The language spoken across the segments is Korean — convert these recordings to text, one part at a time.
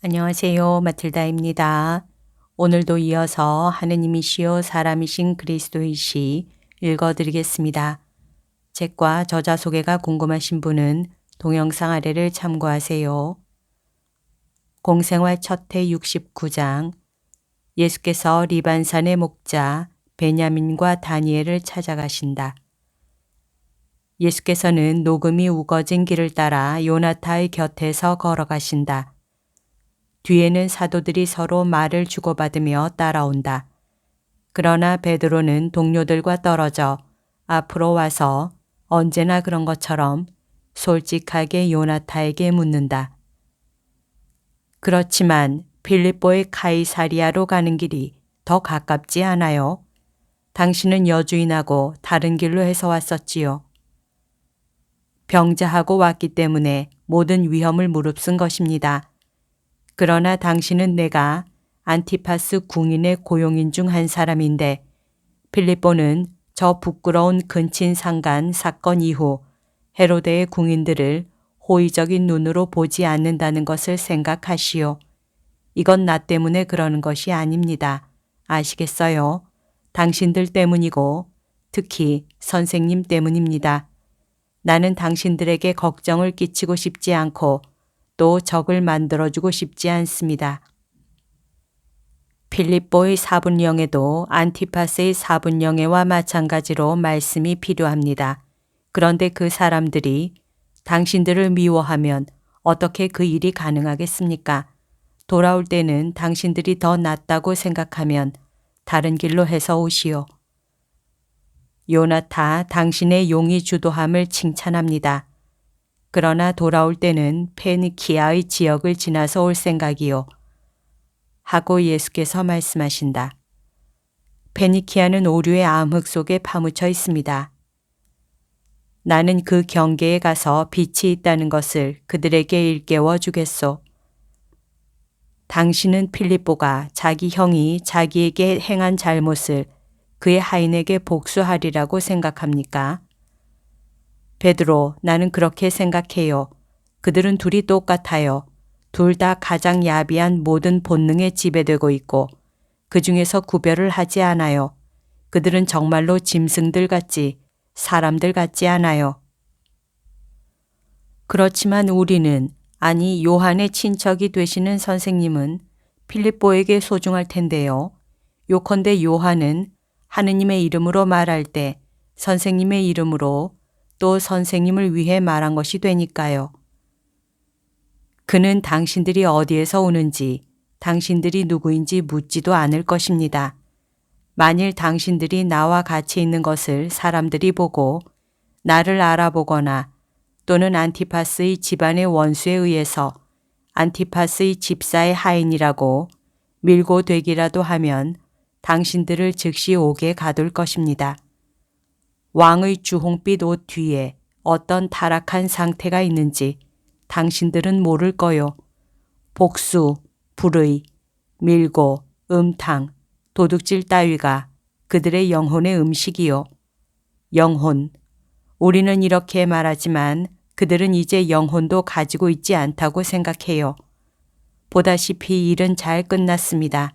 안녕하세요. 마틸다입니다. 오늘도 이어서 하느님이시요 사람이신 그리스도이시 읽어드리겠습니다. 책과 저자 소개가 궁금하신 분은 동영상 아래를 참고하세요. 공생활 첫해 69장 예수께서 리반산의 목자 베냐민과 다니엘을 찾아가신다. 예수께서는 녹음이 우거진 길을 따라 요나타의 곁에서 걸어가신다. 뒤에는 사도들이 서로 말을 주고받으며 따라온다. 그러나 베드로는 동료들과 떨어져 앞으로 와서 언제나 그런 것처럼 솔직하게 요나타에게 묻는다. 그렇지만 빌립보의 카이사리아로 가는 길이 더 가깝지 않아요? 당신은 여주인하고 다른 길로 해서 왔었지요. 병자하고 왔기 때문에 모든 위험을 무릅쓴 것입니다. 그러나 당신은 내가 안티파스 궁인의 고용인 중 한 사람인데 빌립보는 저 부끄러운 근친상간 사건 이후 헤로데의 궁인들을 호의적인 눈으로 보지 않는다는 것을 생각하시오. 이건 나 때문에 그러는 것이 아닙니다. 아시겠어요? 당신들 때문이고 특히 선생님 때문입니다. 나는 당신들에게 걱정을 끼치고 싶지 않고 또 적을 만들어주고 싶지 않습니다. 필립보의 사분영에도 안티파스의 사분영애와 마찬가지로 말씀이 필요합니다. 그런데 그 사람들이 당신들을 미워하면 어떻게 그 일이 가능하겠습니까? 돌아올 때는 당신들이 더 낫다고 생각하면 다른 길로 해서 오시오. 요나타 당신의 용의 주도함을 칭찬합니다. 그러나 돌아올 때는 페니키아의 지역을 지나서 올 생각이요. 하고 예수께서 말씀하신다. 페니키아는 오류의 암흑 속에 파묻혀 있습니다. 나는 그 경계에 가서 빛이 있다는 것을 그들에게 일깨워 주겠소. 당신은 필립보가 자기 형이 자기에게 행한 잘못을 그의 하인에게 복수하리라고 생각합니까? 베드로, 나는 그렇게 생각해요. 그들은 둘이 똑같아요. 둘 다 가장 야비한 모든 본능에 지배되고 있고 그 중에서 구별을 하지 않아요. 그들은 정말로 짐승들 같지 사람들 같지 않아요. 그렇지만 우리는 아니 요한의 친척이 되시는 선생님은 필립보에게 소중할 텐데요. 요컨대 요한은 하느님의 이름으로 말할 때 선생님의 이름으로 또 선생님을 위해 말한 것이 되니까요. 그는 당신들이 어디에서 오는지, 당신들이 누구인지 묻지도 않을 것입니다. 만일 당신들이 나와 같이 있는 것을 사람들이 보고 나를 알아보거나 또는 안티파스의 집안의 원수에 의해서 안티파스의 집사의 하인이라고 밀고 되기라도 하면 당신들을 즉시 옥에 가둘 것입니다. 왕의 주홍빛 옷 뒤에 어떤 타락한 상태가 있는지 당신들은 모를 거요. 복수, 불의, 밀고, 음탕, 도둑질 따위가 그들의 영혼의 음식이요. 영혼. 우리는 이렇게 말하지만 그들은 이제 영혼도 가지고 있지 않다고 생각해요. 보다시피 일은 잘 끝났습니다.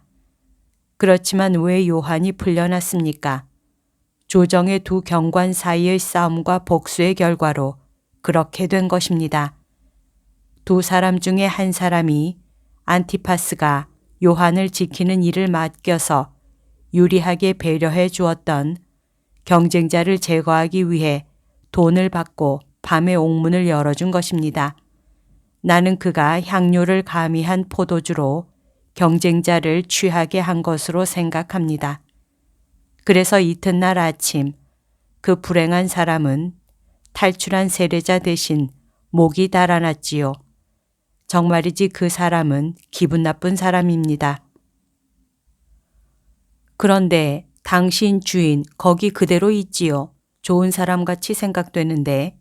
그렇지만 왜 요한이 풀려났습니까? 조정의 두 경관 사이의 싸움과 복수의 결과로 그렇게 된 것입니다. 두 사람 중에 한 사람이 안티파스가 요한을 지키는 일을 맡겨서 유리하게 배려해 주었던 경쟁자를 제거하기 위해 돈을 받고 밤에 옥문을 열어준 것입니다. 나는 그가 향료를 가미한 포도주로 경쟁자를 취하게 한 것으로 생각합니다. 그래서 이튿날 아침 그 불행한 사람은 탈출한 세례자 대신 목이 달아났지요. 정말이지 그 사람은 기분 나쁜 사람입니다. 그런데 당신 주인 거기 그대로 있지요. 좋은 사람같이 생각되는데.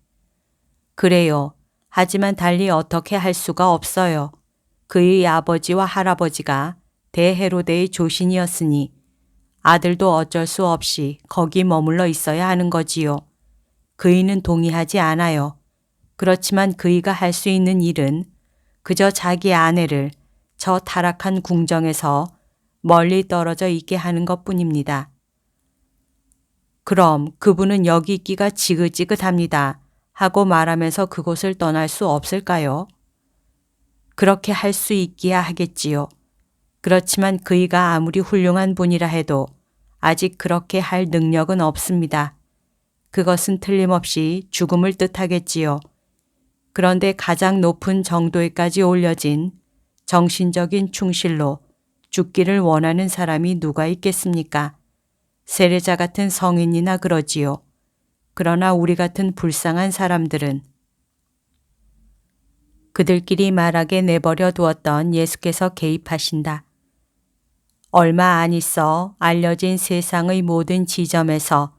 그래요. 하지만 달리 어떻게 할 수가 없어요. 그의 아버지와 할아버지가 대헤로데의 조신이었으니 아들도 어쩔 수 없이 거기 머물러 있어야 하는 거지요. 그이는 동의하지 않아요. 그렇지만 그이가 할 수 있는 일은 그저 자기 아내를 저 타락한 궁정에서 멀리 떨어져 있게 하는 것뿐입니다. 그럼 그분은 여기 있기가 지긋지긋합니다. 하고 말하면서 그곳을 떠날 수 없을까요? 그렇게 할 수 있기야 하겠지요. 그렇지만 그이가 아무리 훌륭한 분이라 해도 아직 그렇게 할 능력은 없습니다. 그것은 틀림없이 죽음을 뜻하겠지요. 그런데 가장 높은 정도에까지 올려진 정신적인 충실로 죽기를 원하는 사람이 누가 있겠습니까? 세례자 같은 성인이나 그러지요. 그러나 우리 같은 불쌍한 사람들은 그들끼리 말하게 내버려 두었던 예수께서 개입하신다. 얼마 안 있어 알려진 세상의 모든 지점에서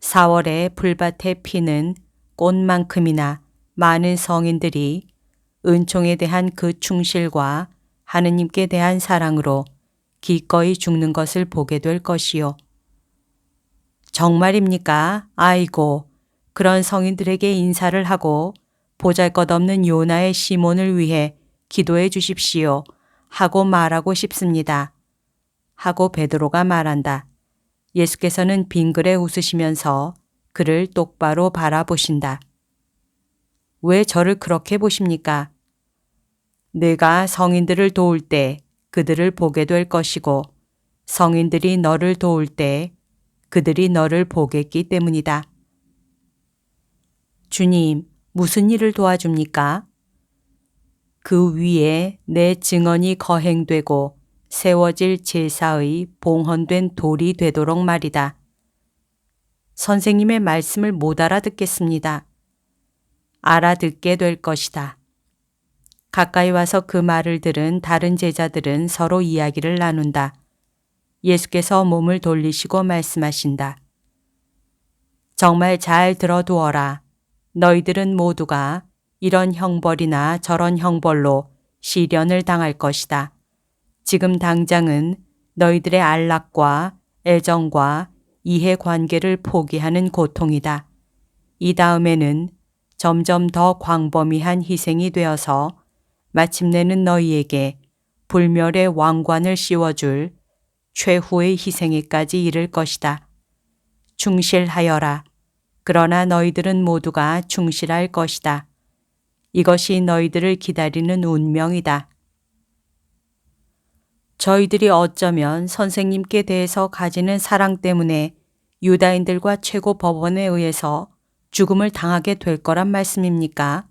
4월에 풀밭에 피는 꽃만큼이나 많은 성인들이 은총에 대한 그 충실과 하느님께 대한 사랑으로 기꺼이 죽는 것을 보게 될 것이요. 정말입니까? 아이고, 그런 성인들에게 인사를 하고 보잘것없는 요나의 시몬을 위해 기도해 주십시오. 하고 말하고 싶습니다. 하고 베드로가 말한다. 예수께서는 빙그레 웃으시면서 그를 똑바로 바라보신다. 왜 저를 그렇게 보십니까? 내가 성인들을 도울 때 그들을 보게 될 것이고 성인들이 너를 도울 때 그들이 너를 보겠기 때문이다. 주님, 무슨 일을 도와줍니까? 그 위에 내 증언이 거행되고 세워질 제사의 봉헌된 돌이 되도록 말이다. 선생님의 말씀을 못 알아듣겠습니다. 알아듣게 될 것이다. 가까이 와서 그 말을 들은 다른 제자들은 서로 이야기를 나눈다. 예수께서 몸을 돌리시고 말씀하신다. 정말 잘 들어두어라. 너희들은 모두가 이런 형벌이나 저런 형벌로 시련을 당할 것이다. 지금 당장은 너희들의 안락과 애정과 이해관계를 포기하는 고통이다. 이 다음에는 점점 더 광범위한 희생이 되어서 마침내는 너희에게 불멸의 왕관을 씌워줄 최후의 희생에까지 이를 것이다. 충실하여라. 그러나 너희들은 모두가 충실할 것이다. 이것이 너희들을 기다리는 운명이다. 저희들이 어쩌면 선생님께 대해서 가지는 사랑 때문에 유다인들과 최고 법원에 의해서 죽음을 당하게 될 거란 말씀입니까?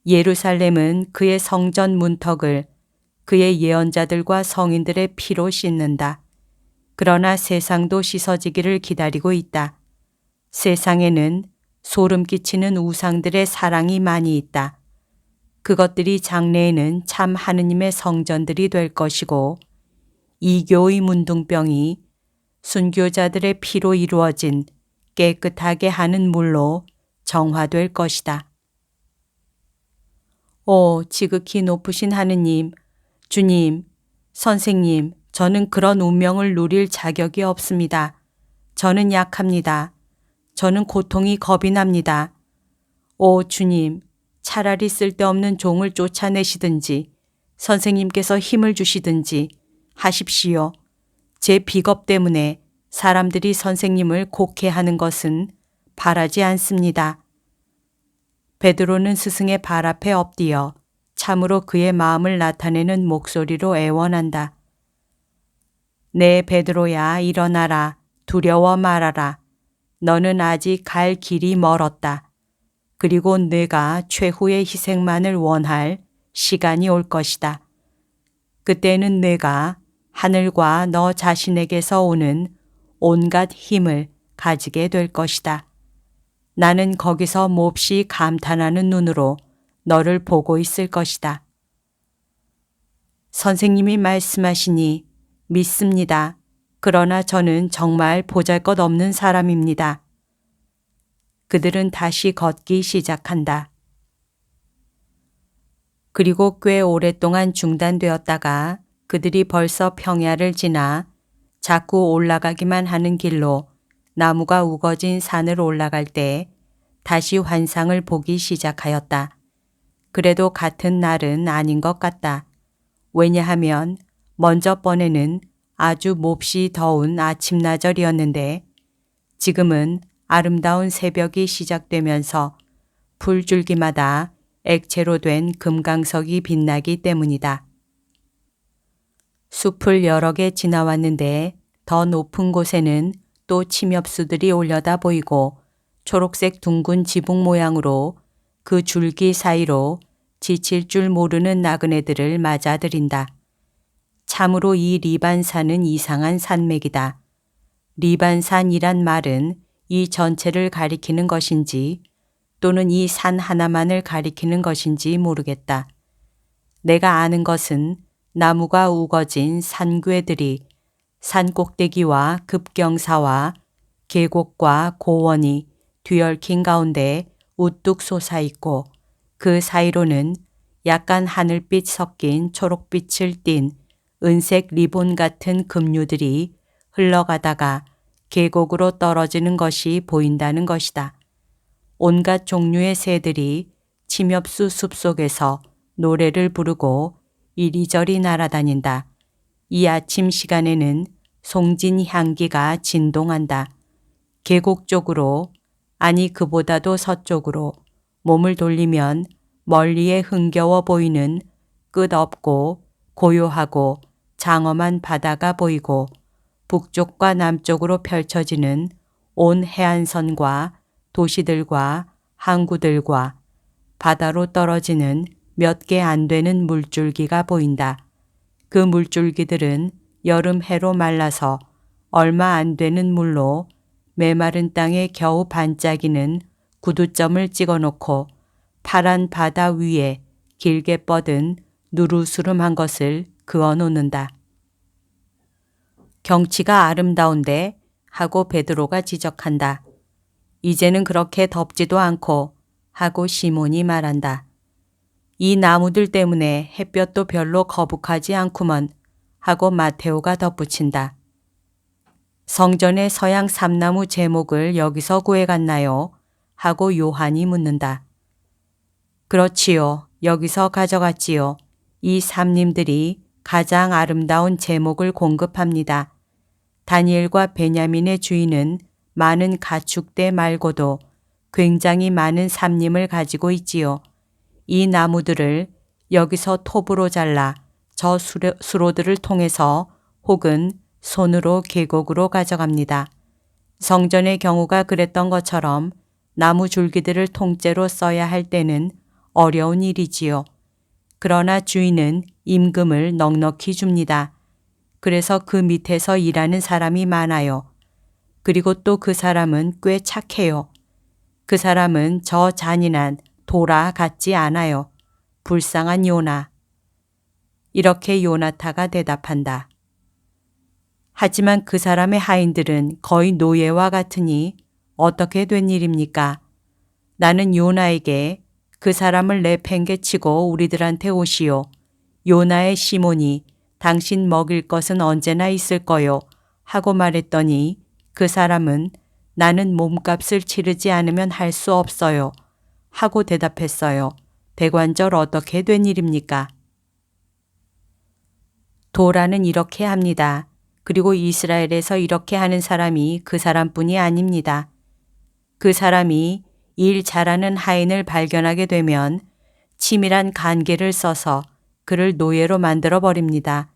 예루살렘은 그의 성전 문턱을 그의 예언자들과 성인들의 피로 씻는다. 그러나 세상도 씻어지기를 기다리고 있다. 세상에는 소름 끼치는 우상들의 사랑이 많이 있다. 그것들이 장래에는 참 하느님의 성전들이 될 것이고 이교의 문둥병이 순교자들의 피로 이루어진 깨끗하게 하는 물로 정화될 것이다. 오, 지극히 높으신 하느님, 주님, 선생님, 저는 그런 운명을 누릴 자격이 없습니다. 저는 약합니다. 저는 고통이 겁이 납니다. 오, 주님, 차라리 쓸데없는 종을 쫓아내시든지 선생님께서 힘을 주시든지 하십시오. 제 비겁 때문에 사람들이 선생님을 곡해하는 것은 바라지 않습니다. 베드로는 스승의 발 앞에 엎드려 참으로 그의 마음을 나타내는 목소리로 애원한다. 네, 베드로야, 일어나라. 두려워 말아라. 너는 아직 갈 길이 멀었다. 그리고 내가 최후의 희생만을 원할 시간이 올 것이다. 그때는 내가 하늘과 너 자신에게서 오는 온갖 힘을 가지게 될 것이다. 나는 거기서 몹시 감탄하는 눈으로 너를 보고 있을 것이다. 선생님이 말씀하시니 믿습니다. 그러나 저는 정말 보잘것없는 사람입니다. 그들은 다시 걷기 시작한다. 그리고 꽤 오랫동안 중단되었다가 그들이 벌써 평야를 지나 자꾸 올라가기만 하는 길로 나무가 우거진 산을 올라갈 때 다시 환상을 보기 시작하였다. 그래도 같은 날은 아닌 것 같다. 왜냐하면 먼저 번에는 아주 몹시 더운 아침나절이었는데 지금은 아름다운 새벽이 시작되면서 풀줄기마다 액체로 된 금강석이 빛나기 때문이다. 숲을 여러 개 지나왔는데 더 높은 곳에는 또 침엽수들이 올려다 보이고 초록색 둥근 지붕 모양으로 그 줄기 사이로 지칠 줄 모르는 나그네들을 맞아들인다. 참으로 이 리반산은 이상한 산맥이다. 리반산이란 말은 이 전체를 가리키는 것인지 또는 이 산 하나만을 가리키는 것인지 모르겠다. 내가 아는 것은 나무가 우거진 산괴들이 산 꼭대기와 급경사와 계곡과 고원이 뒤얽힌 가운데 우뚝 솟아있고 그 사이로는 약간 하늘빛 섞인 초록빛을 띤 은색 리본 같은 급류들이 흘러가다가 계곡으로 떨어지는 것이 보인다는 것이다. 온갖 종류의 새들이 침엽수 숲속에서 노래를 부르고 이리저리 날아다닌다. 이 아침 시간에는 송진 향기가 진동한다. 계곡 쪽으로, 아니 그보다도 서쪽으로 몸을 돌리면 멀리에 흥겨워 보이는 끝없고 고요하고 장엄한 바다가 보이고 북쪽과 남쪽으로 펼쳐지는 온 해안선과 도시들과 항구들과 바다로 떨어지는 몇 개 안 되는 물줄기가 보인다. 그 물줄기들은 여름 해로 말라서 얼마 안 되는 물로 메마른 땅에 겨우 반짝이는 구두점을 찍어놓고 파란 바다 위에 길게 뻗은 누르스름한 것을 그어놓는다. 경치가 아름다운데 하고 베드로가 지적한다. 이제는 그렇게 덥지도 않고 하고 시몬이 말한다. 이 나무들 때문에 햇볕도 별로 거북하지 않구먼 하고 마테오가 덧붙인다. 성전의 서양 삼나무 제목을 여기서 구해갔나요? 하고 요한이 묻는다. 그렇지요. 여기서 가져갔지요. 이 삼님들이 가장 아름다운 제목을 공급합니다. 다니엘과 베냐민의 주인은 많은 가축대 말고도 굉장히 많은 삼림을 가지고 있지요. 이 나무들을 여기서 톱으로 잘라 저 수로들을 통해서 혹은 손으로 계곡으로 가져갑니다. 성전의 경우가 그랬던 것처럼 나무 줄기들을 통째로 써야 할 때는 어려운 일이지요. 그러나 주인은 임금을 넉넉히 줍니다. 그래서 그 밑에서 일하는 사람이 많아요. 그리고 또 그 사람은 꽤 착해요. 그 사람은 저 잔인한 도라 같지 않아요. 불쌍한 요나. 이렇게 요나타가 대답한다. 하지만 그 사람의 하인들은 거의 노예와 같으니 어떻게 된 일입니까? 나는 요나에게 그 사람을 내팽개치고 우리들한테 오시오. 요나의 시몬이 당신 먹일 것은 언제나 있을 거요. 하고 말했더니 그 사람은 나는 몸값을 치르지 않으면 할 수 없어요. 하고 대답했어요. 대관절 어떻게 된 일입니까? 도라는 이렇게 합니다. 그리고 이스라엘에서 이렇게 하는 사람이 그 사람뿐이 아닙니다. 그 사람이 일 잘하는 하인을 발견하게 되면 치밀한 간계를 써서 그를 노예로 만들어 버립니다.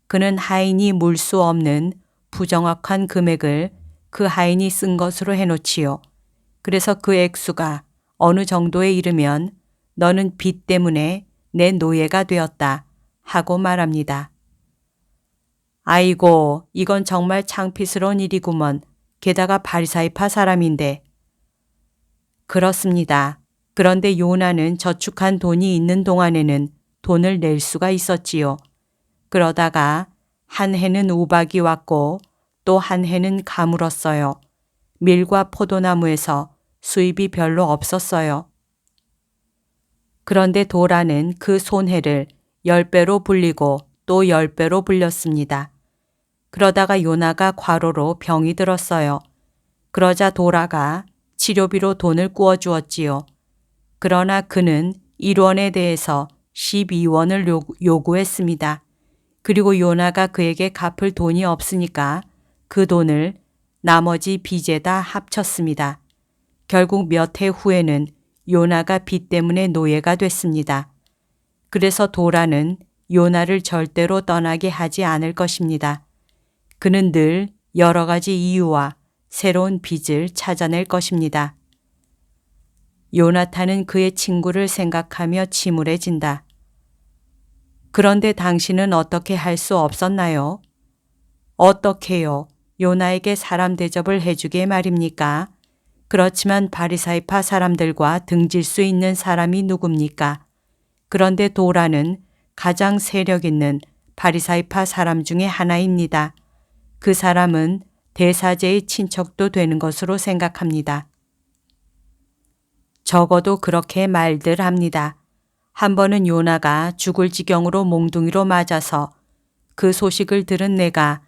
그는 하인이 물 수 없는 부정확한 금액을 그 하인이 쓴 것으로 해놓지요. 그래서 그 액수가 어느 정도에 이르면 너는 빚 때문에 내 노예가 되었다 하고 말합니다. 아이고, 이건 정말 창피스러운 일이구먼. 게다가 바리사이파 사람인데. 그렇습니다. 그런데 요나는 저축한 돈이 있는 동안에는 돈을 낼 수가 있었지요. 그러다가 한 해는 우박이 왔고 또 한 해는 가물었어요. 밀과 포도나무에서 수입이 별로 없었어요. 그런데 도라는 그 손해를 10배로 불리고 또 10배로 불렸습니다. 그러다가 요나가 과로로 병이 들었어요. 그러자 도라가 치료비로 돈을 꾸어주었지요. 그러나 그는 일원에 대해서 12원을 요구했습니다. 그리고 요나가 그에게 갚을 돈이 없으니까 그 돈을 나머지 빚에다 합쳤습니다. 결국 몇 해 후에는 요나가 빚 때문에 노예가 됐습니다. 그래서 도라는 요나를 절대로 떠나게 하지 않을 것입니다. 그는 늘 여러 가지 이유와 새로운 빚을 찾아낼 것입니다. 요나탄은 그의 친구를 생각하며 침울해진다. 그런데 당신은 어떻게 할 수 없었나요? 어떻게요? 요나에게 사람 대접을 해주게 말입니까? 그렇지만 바리사이파 사람들과 등질 수 있는 사람이 누굽니까? 그런데 도라는 가장 세력 있는 바리사이파 사람 중에 하나입니다. 그 사람은 대사제의 친척도 되는 것으로 생각합니다. 적어도 그렇게 말들 합니다. 한 번은 요나가 죽을 지경으로 몽둥이로 맞아서 그 소식을 들은 내가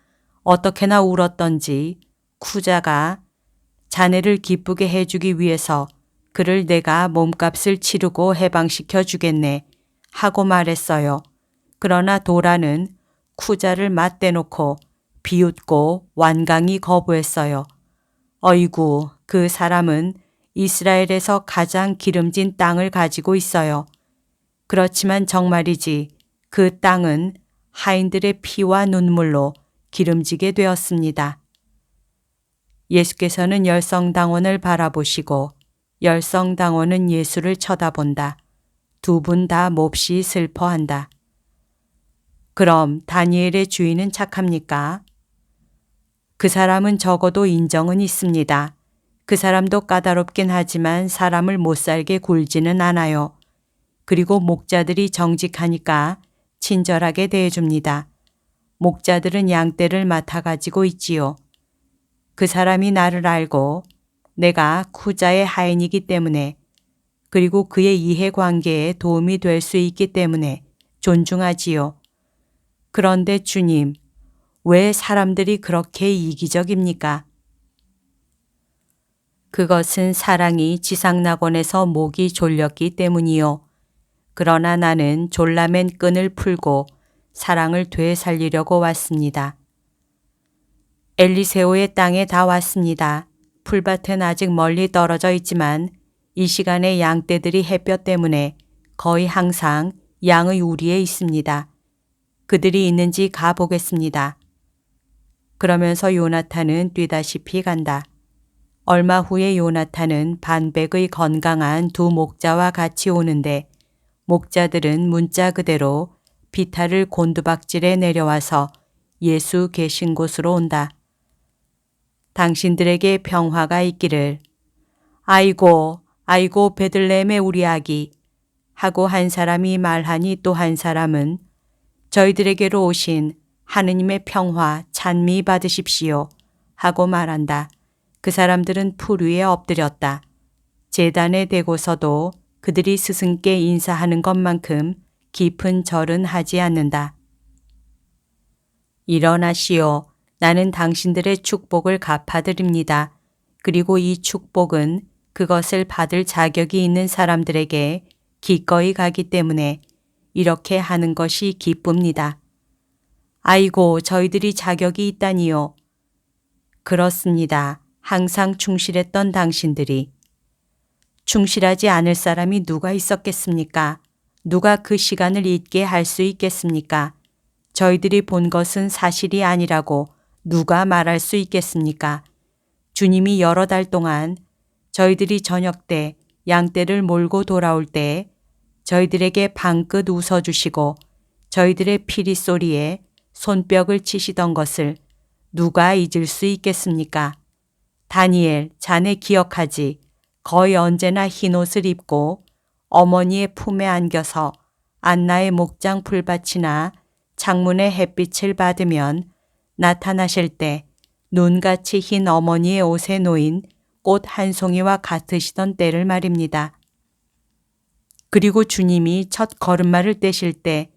어떻게나 울었던지 쿠자가 자네를 기쁘게 해주기 위해서 그를 내가 몸값을 치르고 해방시켜 주겠네 하고 말했어요. 그러나 도라는 쿠자를 맞대놓고 비웃고 완강히 거부했어요. 어이구, 그 사람은 이스라엘에서 가장 기름진 땅을 가지고 있어요. 그렇지만 정말이지 그 땅은 하인들의 피와 눈물로 기름지게 되었습니다. 예수께서는 열성당원을 바라보시고 열성당원은 예수를 쳐다본다. 두 분 다 몹시 슬퍼한다. 그럼 다니엘의 주인은 착합니까? 그 사람은 적어도 인정은 있습니다. 그 사람도 까다롭긴 하지만 사람을 못살게 굴지는 않아요. 그리고 목자들이 정직하니까 친절하게 대해줍니다. 목자들은 양떼를 맡아가지고 있지요. 그 사람이 나를 알고 내가 쿠자의 하인이기 때문에 그리고 그의 이해관계에 도움이 될 수 있기 때문에 존중하지요. 그런데 주님, 왜 사람들이 그렇게 이기적입니까? 그것은 사랑이 지상낙원에서 목이 졸렸기 때문이요. 그러나 나는 졸라맨 끈을 풀고 사랑을 되살리려고 왔습니다. 엘리세오의 땅에 다 왔습니다. 풀밭은 아직 멀리 떨어져 있지만 이 시간에 양떼들이 햇볕 때문에 거의 항상 양의 우리에 있습니다. 그들이 있는지 가보겠습니다. 그러면서 요나탄은 뛰다시피 간다. 얼마 후에 요나탄은 반백의 건강한 두 목자와 같이 오는데 목자들은 문자 그대로 비탈을 곤두박질에 내려와서 예수 계신 곳으로 온다. 당신들에게 평화가 있기를. 아이고, 아이고 베들레헴의 우리 아기 하고 한 사람이 말하니 또 한 사람은 저희들에게로 오신 하느님의 평화 찬미 받으십시오 하고 말한다. 그 사람들은 풀 위에 엎드렸다. 제단에 대고서도 그들이 스승께 인사하는 것만큼 깊은 절은 하지 않는다. 일어나시오. 나는 당신들의 축복을 갚아드립니다. 그리고 이 축복은 그것을 받을 자격이 있는 사람들에게 기꺼이 가기 때문에 이렇게 하는 것이 기쁩니다. 아이고, 저희들이 자격이 있다니요. 그렇습니다. 항상 충실했던 당신들이. 충실하지 않을 사람이 누가 있었겠습니까? 누가 그 시간을 잊게 할 수 있겠습니까? 저희들이 본 것은 사실이 아니라고 누가 말할 수 있겠습니까? 주님이 여러 달 동안 저희들이 저녁 때 양떼를 몰고 돌아올 때 저희들에게 방긋 웃어주시고 저희들의 피리 소리에 손뼉을 치시던 것을 누가 잊을 수 있겠습니까? 다니엘, 자네 기억하지? 거의 언제나 흰옷을 입고 어머니의 품에 안겨서 안나의 목장 풀밭이나 창문의 햇빛을 받으면 나타나실 때 눈같이 흰 어머니의 옷에 놓인 꽃 한 송이와 같으시던 때를 말입니다. 그리고 주님이 첫 걸음마를 떼실 때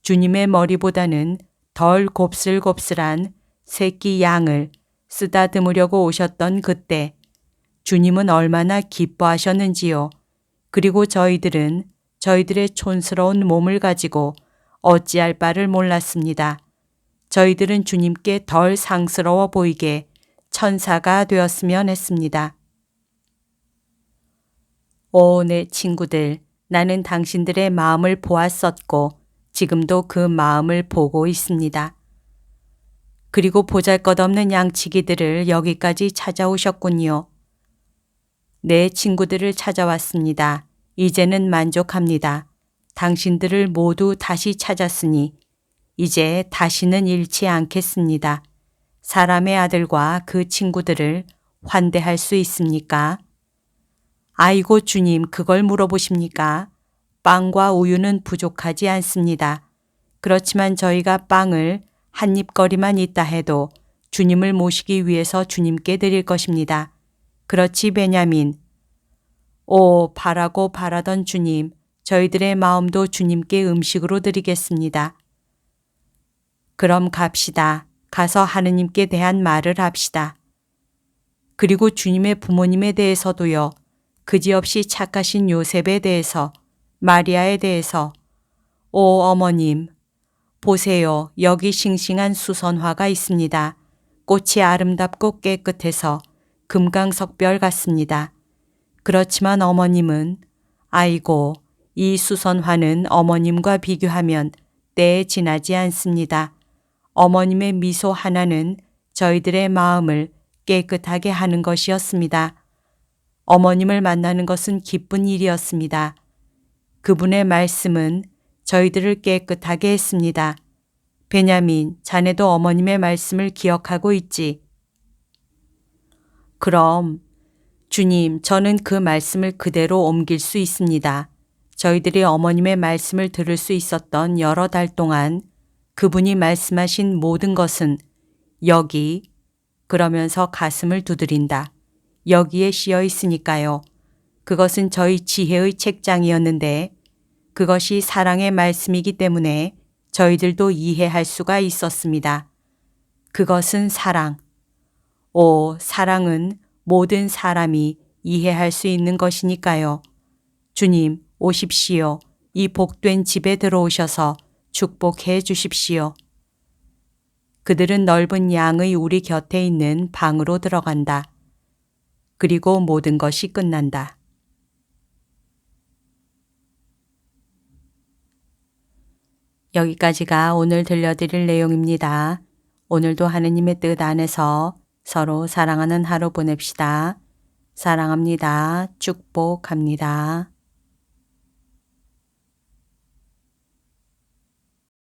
주님의 머리보다는 덜 곱슬곱슬한 새끼 양을 쓰다듬으려고 오셨던 그때 주님은 얼마나 기뻐하셨는지요. 그리고 저희들은 저희들의 촌스러운 몸을 가지고 어찌할 바를 몰랐습니다. 저희들은 주님께 덜 상스러워 보이게 천사가 되었으면 했습니다. 오, 내 친구들, 나는 당신들의 마음을 보았었고 지금도 그 마음을 보고 있습니다. 그리고 보잘것없는 양치기들을 여기까지 찾아오셨군요. 내 친구들을 찾아왔습니다. 이제는 만족합니다. 당신들을 모두 다시 찾았으니 이제 다시는 잃지 않겠습니다. 사람의 아들과 그 친구들을 환대할 수 있습니까? 아이고 주님, 그걸 물어보십니까? 빵과 우유는 부족하지 않습니다. 그렇지만 저희가 빵을 한 입거리만 있다 해도 주님을 모시기 위해서 주님께 드릴 것입니다. 그렇지, 베냐민. 오, 바라고 바라던 주님, 저희들의 마음도 주님께 음식으로 드리겠습니다. 그럼 갑시다. 가서 하느님께 대한 말을 합시다. 그리고 주님의 부모님에 대해서도요. 그지없이 착하신 요셉에 대해서, 마리아에 대해서. 오 어머님, 보세요. 여기 싱싱한 수선화가 있습니다. 꽃이 아름답고 깨끗해서 금강석별 같습니다. 그렇지만 어머님은 아이고, 이 수선화는 어머님과 비교하면 때에 지나지 않습니다. 어머님의 미소 하나는 저희들의 마음을 깨끗하게 하는 것이었습니다. 어머님을 만나는 것은 기쁜 일이었습니다. 그분의 말씀은 저희들을 깨끗하게 했습니다. 베냐민, 자네도 어머님의 말씀을 기억하고 있지? 그럼 주님, 저는 그 말씀을 그대로 옮길 수 있습니다. 저희들이 어머님의 말씀을 들을 수 있었던 여러 달 동안 그분이 말씀하신 모든 것은 여기, 그러면서 가슴을 두드린다. 여기에 씌어 있으니까요. 그것은 저희 지혜의 책장이었는데 그것이 사랑의 말씀이기 때문에 저희들도 이해할 수가 있었습니다. 그것은 사랑. 오, 사랑은 모든 사람이 이해할 수 있는 것이니까요. 주님, 오십시오. 이 복된 집에 들어오셔서 축복해 주십시오. 그들은 넓은 양의 우리 곁에 있는 방으로 들어간다. 그리고 모든 것이 끝난다. 여기까지가 오늘 들려드릴 내용입니다. 오늘도 하느님의 뜻 안에서 서로 사랑하는 하루 보냅시다. 사랑합니다. 축복합니다.